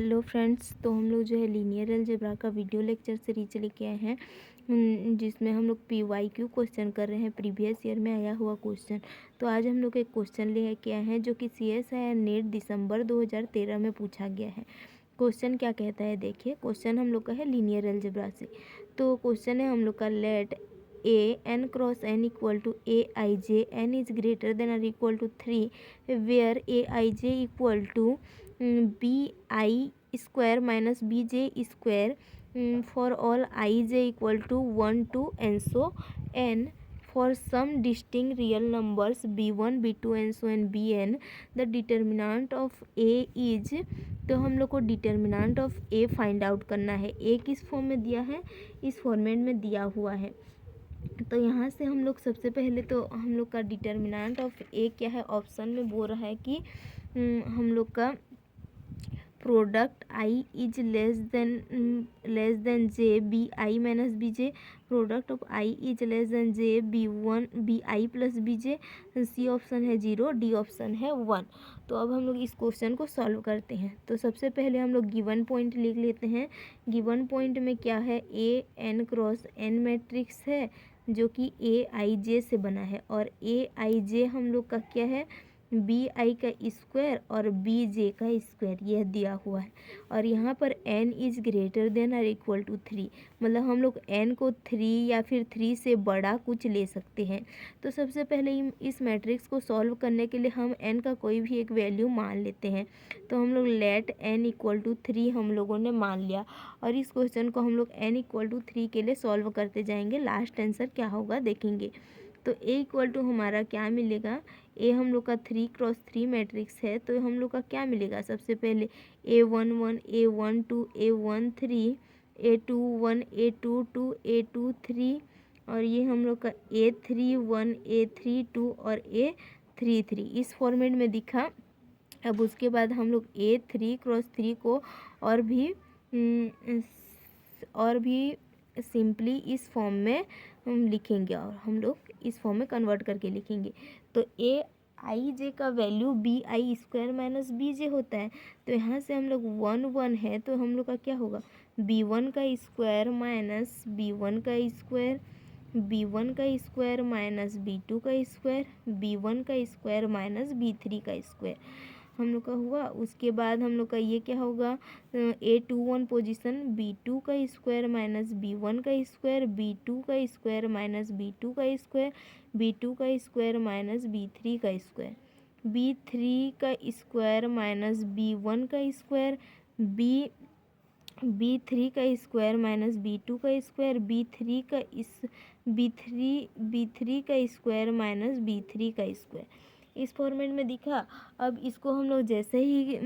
Hello friends, तो हम लोग जो है लीनियर अलजेब्रा का वीडियो लेक्चर सीरीज लेके आए हैं, जिसमें हम लोग PYQ क्वेश्चन कर रहे हैं, प्रीवियस ईयर में आया हुआ क्वेश्चन। तो आज हम लोग एक क्वेश्चन लेके आए हैं जो कि CSIR नेट दिसंबर 2013 में पूछा गया है। क्वेश्चन क्या कहता है, देखिए। क्वेश्चन हम लोग का है लीनियर अलजेब्रा से। तो क्वेश्चन है हम लोग का, let n cross n equal to Aij, n is greater than और equal to 3, where Aij equal to BI square minus BJ square for all IJ equal to 1 to n so n for some distinct real numbers B1 B2 and so on Bn, the determinant of A is। तो हम लोग को determinant of A find out करना है। A किस form में दिया है, इस फॉर्मेट में दिया हुआ है। तो यहाँ से हम लोग सबसे पहले तो हम लोग का डिटर्मिनेंट ऑफ A क्या है, ऑप्शन में बोल रहा है कि हम लोग का product I is less than J BI minus BJ, product of I is less than J B1 BI plus BJ। C option है 0, D ऑप्शन है 1। तो अब हम लोग इस क्वेश्चन को सॉल्व करते हैं। तो सबसे पहले हम लोग गिवन पॉइंट लिख लेते हैं। गिवन पॉइंट में क्या है, AN क्रॉस N मैट्रिक्स है जो कि AIJ से बना है, और AIJ हम लोग का क्या है, BI का स्क्वायर और BJ का स्क्वायर, यह दिया हुआ है। और यहाँ पर n इज ग्रेटर देन और इक्वल टू 3, मतलब हम लोग n को 3 या फिर 3 से बड़ा कुछ ले सकते हैं। तो सबसे पहले इस मैट्रिक्स को सॉल्व करने के लिए हम n का कोई भी एक वैल्यू मान लेते हैं। तो हम लोग लेट n इक्वल टू 3 हम लोगों ने मान लिया, और इस क्वेश्चन को हम लोग n इक्वल टू 3 के लिए सॉल्व करते जाएंगे। लास्ट आंसर क्या होगा देखेंगे। तो A इक्वल टू हमारा क्या मिलेगा, A हम लोग का 3 क्रॉस 3 मैट्रिक्स है, तो हम लोग का क्या मिलेगा, सबसे पहले A11 A12 A13 A21 A22 A23, और ये हम लोग का A31 A32 और A33 इस फॉर्मेट में दिखा। अब उसके बाद हम लोग A3 क्रॉस 3 को और भी सिंपली इस फॉर्म में हम लिखेंगे, और हम लोग इस फॉर्म में कन्वर्ट करके लिखेंगे। तो AIJ का value BI square minus BJ होता है। तो यहाँ से हम लोग 1 है, तो हम लोग का क्या होगा, B1 का स्क्वायर माइनस B1 का स्क्वायर, B1 का स्क्वायर माइनस B2 का स्क्वायर, B1 का स्क्वायर माइनस B3 का स्क्वायर हम लोग का हुआ। उसके बाद हम लोग का ये क्या होगा, A21 पोजीशन B2 का स्क्वायर माइनस B1 का स्क्वायर, B2 का स्क्वायर माइनस B2 का स्क्वायर, B2 का स्क्वायर माइनस B3 का स्क्वायर, B3 का स्क्वायर माइनस B1 का स्क्वायर, B3 का स्क्वायर माइनस B2 का स्क्वायर, B3 का स्क्वायर माइनस B3 का स्क्वायर, इस फॉर्मेट में दिखा। अब इसको हम लोग जैसे ही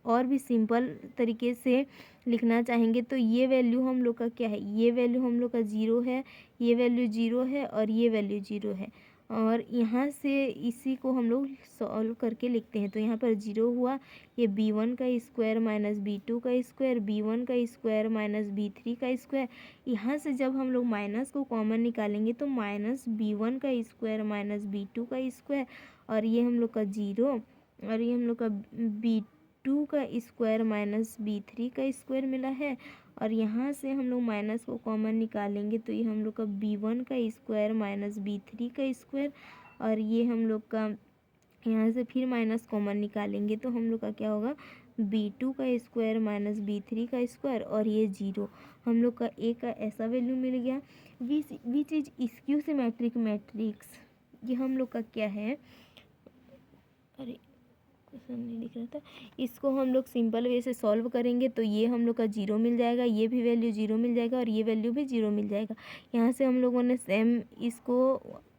और भी सिंपल तरीके से लिखना चाहेंगे, तो ये वैल्यू हम लोग का क्या है, ये वैल्यू हम लोग का 0 है, ये वैल्यू 0 है, और ये वैल्यू 0 है। और यहाँ से इसी को हम लोग सॉल्व करके लिखते हैं। तो यहाँ पर 0 हुआ, ये B1 का स्क्वायर माइनस B2 का स्क्वायर, B1 का स्क्वायर माइनस B3 का स्क्वायर। यहाँ से जब हम लोग माइनस को कॉमन निकालेंगे तो माइनस B1 का स्क्वायर माइनस B2 का स्क्वायर, और ये हम लोग का 0, और ये हम लोग का B2 का स्क्वायर माइनस B3 का स्क्वायर मिला है। और यहाँ से हम लोग माइनस को कॉमन निकालेंगे तो ये हम लोग का B1 का स्क्वायर माइनस B3 का स्क्वायर, और ये हम लोग का यहाँ से फिर माइनस कॉमन निकालेंगे तो हम लोग का क्या होगा, B2 का स्क्वायर माइनस B3 का स्क्वायर, और ये 0। हम लोग का A का ऐसा वैल्यू मिल गया। Which is skew symmetric matrix, ये हम लोग का क्या है, अरे क्वेश्चन नहीं दिख रहा था। इसको हम लोग सिंपल वे से सॉल्व करेंगे तो ये हम लोग का 0 मिल जाएगा, ये भी वैल्यू 0 मिल जाएगा, और ये वैल्यू भी 0 मिल जाएगा। यहाँ से हम लोगों ने सेम इसको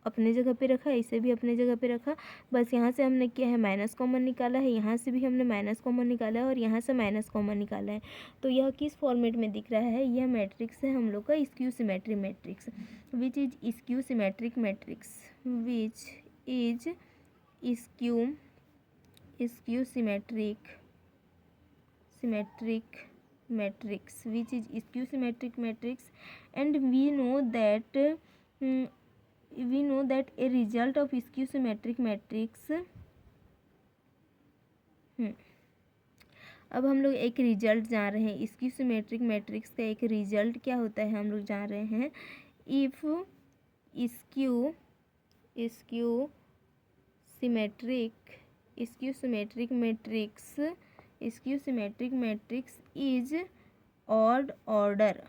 अपने जगह पे रखा, इसे भी अपने जगह पे रखा। बस यहाँ से हमने क्या है, माइनस कॉमन निकाला है, यहाँ से भी हमने माइनस कॉमन निकाला है, और यहाँ से माइनस कॉमन निकाला है। तो यह किस फॉर्मेट में दिख रहा है, यह मैट्रिक्स है हम लोग का skew symmetric matrix. Which is skew symmetric matrix, which is skew symmetric matrix, which is skew symmetric matrix, and we know that a result of skew symmetric matrix अब हम लोग एक रिजल्ट जान रहे हैं, स्क्यू सिमेट्रिक मैट्रिक्स का एक result क्या होता है हम लोग जान रहे हैं। If skew skew symmetric matrix is odd order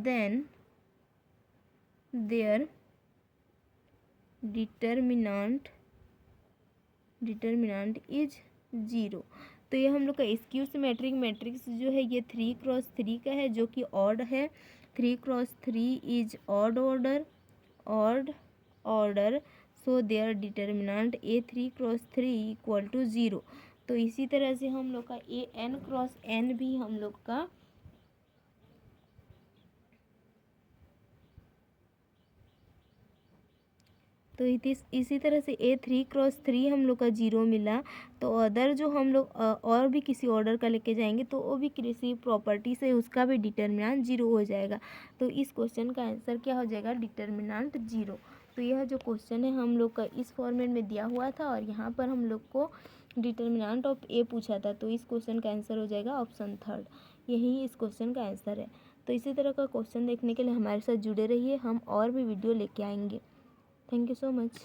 then their determinant is 0। तो ये हम लोग का स्क्यू सिमेट्रिक मैट्रिक्स जो है ये 3x3 का है, जो कि ऑड है। 3x3 is odd order so there determinant A3x3 equal to 0। तो इसी तरह से हम लोग का AN×N भी हम लोग का तो इसी तरह से A3×3 हम लोग का 0 मिला। तो अदर जो हम लोग और भी किसी ऑर्डर का लेके जाएंगे तो वो भी किसी प्रॉपर्टी से उसका भी डिटर्मिनेंट 0 हो जाएगा। तो इस क्वेश्चन का आंसर क्या हो जाएगा, डिटर्मिनेंट 0। तो यह जो क्वेश्चन है हम लोग का इस फॉर्मेट में दिया हुआ था और यहाँ पर हम लोग को डिटर्मिनेंट ऑफ ए पूछा था। तो इस क्वेश्चन का आंसर हो जाएगा ऑप्शन 3, यही इस क्वेश्चन का आंसर है। तो इसी तरह का क्वेश्चन देखने के लिए हमारे साथ जुड़े रहिए, हम और भी वीडियो लेके आएंगे। Thank you so much.